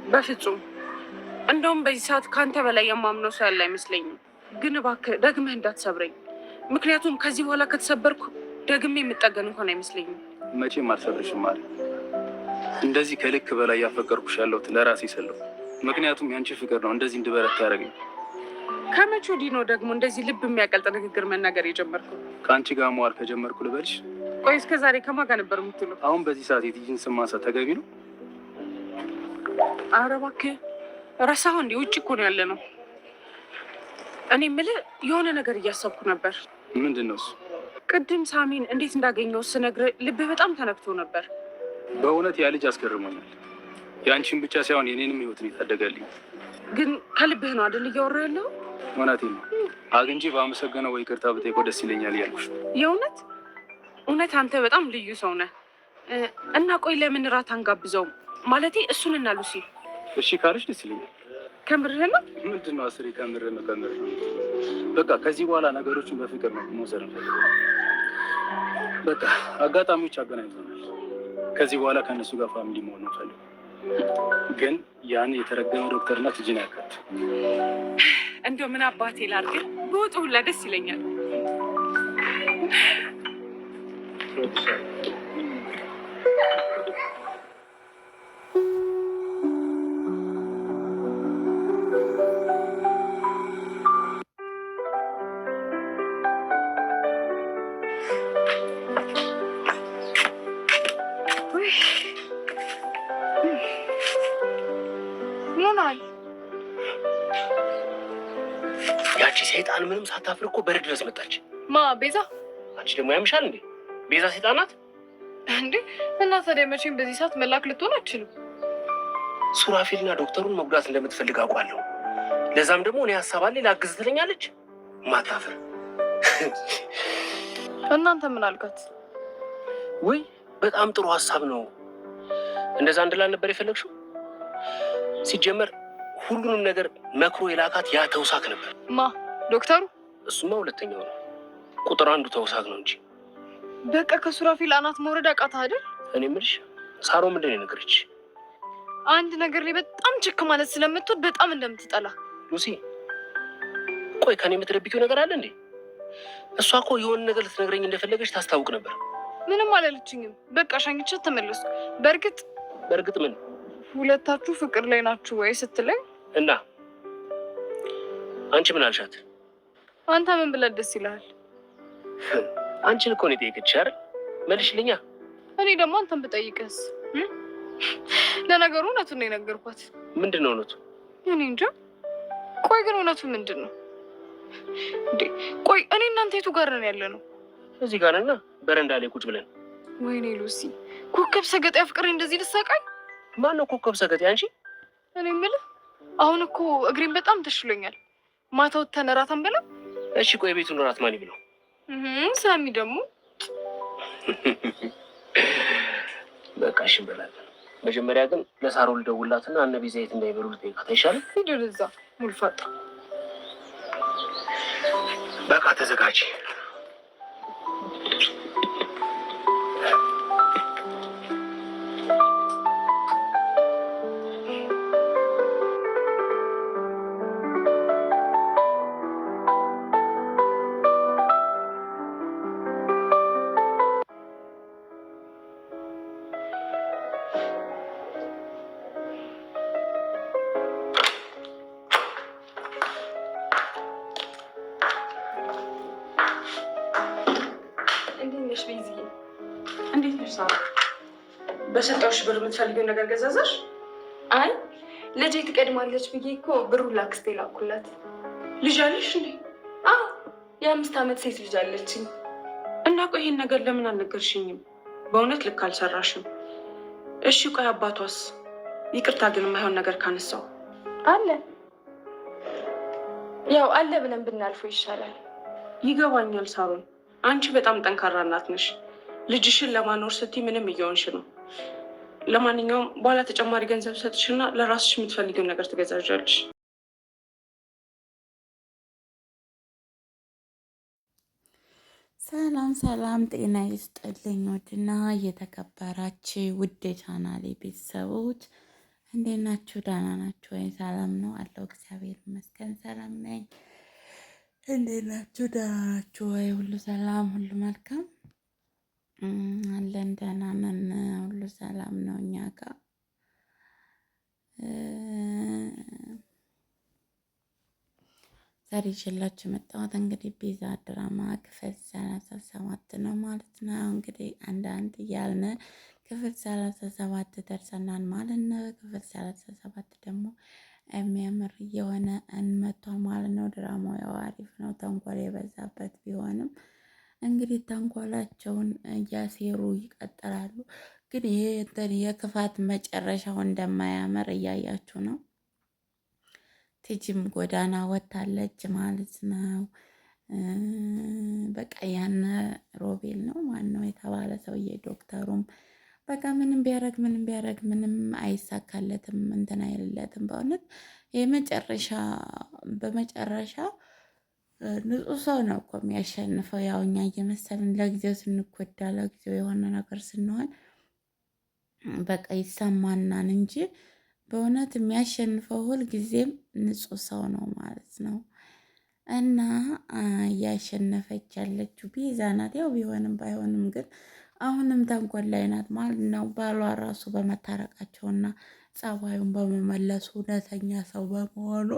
በፍጹም እንደውም በዚህ ሰዓት ካንተ በላይ የማምነው ሰው ያለ አይመስለኝም። ግን እባክህ ደግመህ እንዳትሰብረኝ፣ ምክንያቱም ከዚህ በኋላ ከተሰበርኩ ደግሜ የምጠገን እንኳን አይመስለኝም። መቼም አልሰብርሽም ማለት እንደዚህ ከልክ በላይ ያፈቀርኩሽ ያለሁት ለራሴ ሰለሁ። ምክንያቱም ያንቺ ፍቅር ነው እንደዚህ እንድበረታ ያደረገኝ። ከመቼ ወዲህ ነው ደግሞ እንደዚህ ልብ የሚያቀልጥ ንግግር መናገር የጀመርኩ? ከአንቺ ጋር መዋል ከጀመርኩ ልበልሽ። ቆይ እስከ ዛሬ ከማን ጋር ነበር የምትውለው? አሁን በዚህ ሰዓት የትይን ስም ማንሳት ተገቢ ነው? ኧረ እባክህ ረሳኸው እንዴ? ውጭ እኮ ነው ያለ ነው። እኔ የምልህ የሆነ ነገር እያሰብኩ ነበር። ምንድን ነው እሱ? ቅድም ሳሚን እንዴት እንዳገኘው ስነግርህ ልብህ በጣም ተነክቶ ነበር። በእውነት ያ ልጅ አስገርሞኛል። የአንቺን ብቻ ሳይሆን የኔንም ህይወት ነው የታደገልኝ። ግን ከልብህ ነው አይደል እያወራህ ያለው? እውነቴን ነው። አግኝቼ ባመሰገነው ወይ ይቅርታ ብጠይቀው ደስ ይለኛል እያልኩሽ። የእውነት እውነት አንተ በጣም ልዩ ሰው ነህ። እና ቆይ ለምን እራት አንጋብዘውም? ማለቴ እሱንና ሉሲ። እሺ ካለሽ ደስ ይለኛል። ከምርህ ነው? ምንድን ነው አስሬ ከምርህ ነው? ከምርህ ነው። በቃ ከዚህ በኋላ ነገሮችን በፍቅር ነው መውሰድ እንፈልጋለን። በቃ አጋጣሚዎች አገናኝተናል። ከዚህ በኋላ ከእነሱ ጋር ፋሚሊ መሆን ነው ፈልግ። ግን ያን የተረገመ ዶክተርና ትጂን ያካት እንደው ምን አባቴ ላድርግ? በወጡ ሁላ ደስ ይለኛል። ያቺ ሰይጣን ምንም ሳታፍር እኮ በር ድረስ መጣች። ማ ቤዛ? አንቺ ደግሞ ያምሻል እንዴ? ቤዛ ሰይጣን ናት እንዴ? እና ታዲያ መቼም በዚህ ሰዓት መላክ ልትሆን አትችልም። ሱራፌልና ዶክተሩን መጉዳት እንደምትፈልግ አውቃለሁ። ለዛም ደግሞ እኔ ሀሳብ አለኝ ላግዝ ትለኛለች። ማታፍር። እናንተ ምን አልካት? ወይ በጣም ጥሩ ሀሳብ ነው። እንደዛ እንድላል ነበር የፈለግሽው? ሲጀመር ሁሉንም ነገር መክሮ የላካት ያ ተውሳክ ነበር። ማ ዶክተሩ? እሱማ ሁለተኛው ነው። ቁጥር አንዱ ተውሳክ ነው እንጂ። በቃ ከሱራፌል አናት መውረድ አቃታ አይደል? እኔ የምልሽ ሳሮ ምንድን ነው የነገረች? አንድ ነገር ላይ በጣም ችክ ማለት ስለምትወድ በጣም እንደምትጠላ። ሉሲ ቆይ ከኔ የምትደብቂው ነገር አለ እንዴ? እሷ እኮ የሆነ ነገር ልትነግረኝ እንደፈለገች ታስታውቅ ነበር። ምንም አላለችኝም። በቃ ሻኝቻት ተመለስኩ። በእርግጥ ምን ሁለታችሁ ፍቅር ላይ ናችሁ ወይ ስትለኝ እና አንቺ ምን አልሻት? አንተ ምን ብለህ ደስ ይልሃል? አንቺን እኮ ነው የጠየቀችሽ አይደል? መልሽልኛ። እኔ ደግሞ አንተን ብጠይቅስ? ለነገሩ እውነቱን ነው የነገርኳት። ምንድን ነው እውነቱ? እኔ እንጃ። ቆይ ግን እውነቱ ምንድን ነው እንዴ? ቆይ እኔ እናንተ የቱ ጋር ነን ያለ ነው? እዚህ ጋር ነና በረንዳ ላይ ቁጭ ብለን። ወይኔ ሉሲ፣ ኮከብ ሰገጤ ፍቅሬ እንደዚህ ልሰቃይ? ማን ነው ኮከብ ሰገጤ? አንቺ? እኔ የምልህ አሁን እኮ እግሬን በጣም ተሽሎኛል። ማታ ወተን እራት አንበላ? እሺ ቆይ ቤቱን እራት ማን ይብለው? ሳሚ ደግሞ በቃ እሺ እንበላለን። መጀመሪያ ግን ለሳሮ ልደውላትና እነ ቤዛ የት እንዳይበሉ ልጠይቃት አይሻልም? ሂድ ወደዛ ሙልፋጣ። በቃ ተዘጋጅ። እንዴት ነሽ ሳራ? በሰጠሁሽ ብር የምትፈልጊው ነገር ገዛዛሽ? አይ ልጄ ትቀድማለች ብዬ እኮ ብሩን ላክስቴ ላኩላት። ልጅ አለሽ እንዴ? አዎ የ5 ዓመት ሴት ልጅ አለችኝ። እና ቆይ ይሄን ነገር ለምን አልነገርሽኝም? በእውነት ልክ አልሰራሽም። እሺ ቆይ አባቷስ? ይቅርታ ግን የማይሆን ነገር ካነሳው አለ ያው አለ ብለን ብናልፈው ይሻላል። ይገባኛል ሳሮን፣ አንቺ በጣም ጠንካራ እናት ነሽ። ልጅሽን ለማኖር ስትይ ምንም እየሆንሽ ነው። ለማንኛውም በኋላ ተጨማሪ ገንዘብ ሰጥሽና ለራስሽ የምትፈልጊውን ነገር ትገዛዣለሽ። ሰላም ሰላም፣ ጤና ይስጥልኝ ውድና የተከበራችሁ ውድ ቻናሌ ቤተሰቦች እንዴት ናችሁ? ደህና ናችሁ ወይ? ሰላም ነው አለው። እግዚአብሔር ይመስገን ሰላም ነኝ። እንዴት ናችሁ? ደህና ናችሁ ወይ? ሁሉ ሰላም፣ ሁሉ መልካም አለን። ደህና ነን፣ ሁሉ ሰላም ነው እኛ ጋር። ዛሬ ይዤላችሁ የመጣሁት እንግዲህ ቤዛ ድራማ ክፍል 37 ነው ማለት ነው። እንግዲህ አንዳንድ እያልን ክፍል 37 ደርሰናል ማለት ነው። ክፍል 37 ደግሞ የሚያምር እየሆነ እንመቷል ማለት ነው። ድራማው ያው አሪፍ ነው፣ ተንኮል የበዛበት ቢሆንም እንግዲህ ተንኮላቸውን እያሴሩ ይቀጥላሉ። ግን ይሄ የክፋት መጨረሻው እንደማያምር እያያችሁ ነው። ቲጂም ጎዳና ወጥታለች ማለት ነው። በቃ ያነ ሮቤል ነው ማን ነው የተባለ ሰውዬ ዶክተሩም በቃ ምንም ቢያረግ ምንም አይሳካለትም፣ እንትን አይልለትም። በእውነት በመጨረሻ ንጹህ ሰው ነው እኮ የሚያሸንፈው። ያው እኛ እየመሰልን ለጊዜው ስንጎዳ ለጊዜው የሆነ ነገር ስንሆን በቃ ይሰማናን እንጂ በእውነት የሚያሸንፈው ሁል ጊዜም ንጹህ ሰው ነው ማለት ነው። እና እያሸነፈች ያለችው ቤዛ ናት። ያው ቢሆንም ባይሆንም ግን አሁንም ተንኮል ላይ ናት ማለት ነው። ባሏ ራሱ በመታረቃቸውና ጸባዩን በመመለሱ እውነተኛ ሰው በመሆኑ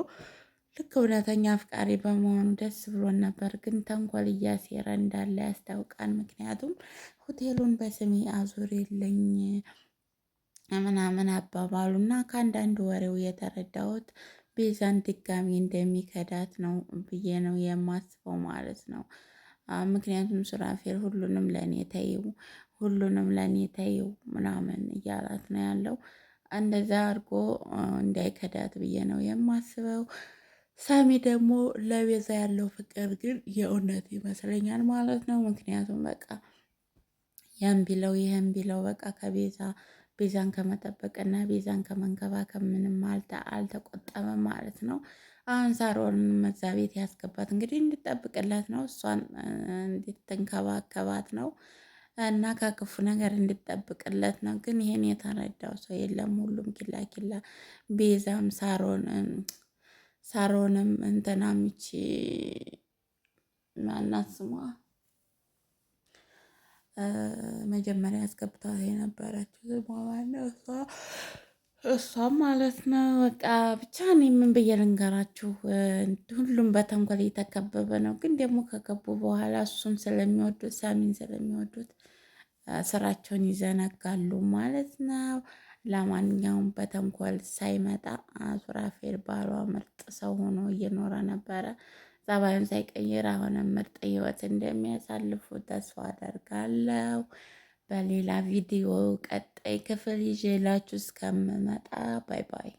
ልክ እውነተኛ አፍቃሪ በመሆኑ ደስ ብሎን ነበር። ግን ተንኮል እያሴረ እንዳለ ያስታውቃል። ምክንያቱም ሆቴሉን በስሜ አዙሪልኝ ምናምን አባባሉ እና ከአንዳንድ ወሬው የተረዳሁት ቤዛን ድጋሚ እንደሚከዳት ነው ብዬ ነው የማስበው ማለት ነው። ምክንያቱም ሱራፌል ሁሉንም ለእኔ ተይው ምናምን እያላት ነው ያለው። እንደዛ አድርጎ እንዳይከዳት ብዬ ነው የማስበው። ሳሚ ደግሞ ለቤዛ ያለው ፍቅር ግን የእውነት ይመስለኛል ማለት ነው። ምክንያቱም በቃ ያን ቢለው ይህን ቢለው በቃ ቤዛን ከመጠበቅና ቤዛን ከመንከባከብ ምንም አልተቆጠበም ማለት ነው። አሁን ሳሮንን እዛ ቤት ያስገባት እንግዲህ እንድጠብቅለት ነው፣ እሷን እንድትንከባከባት ነው እና ከክፉ ነገር እንድጠብቅለት ነው። ግን ይሄን የተረዳው ሰው የለም። ሁሉም ኪላ ቤዛም ሳሮንም እንትናምቺ ማናት ስሟ መጀመሪያ ያስገብታት የነበረችው ማነው እሷም ማለት ነው። በቃ ብቻ እኔ ምን ብዬ ልንገራችሁ፣ ሁሉም በተንኮል እየተከበበ ነው። ግን ደግሞ ከገቡ በኋላ እሱን ስለሚወዱት ሳሚን ስለሚወዱት ስራቸውን ይዘነጋሉ ማለት ነው። ለማንኛውም በተንኮል ሳይመጣ ሱራፌል ባሏ ምርጥ ሰው ሆኖ እየኖረ ነበረ። ጸባዩን ሳይቀይር አሁንም ምርጥ ህይወት እንደሚያሳልፉ ተስፋ አደርጋለሁ። በሌላ ቪዲዮ ቀጣይ ክፍል ይዤላችሁ እስከምመጣ ባይ ባይ።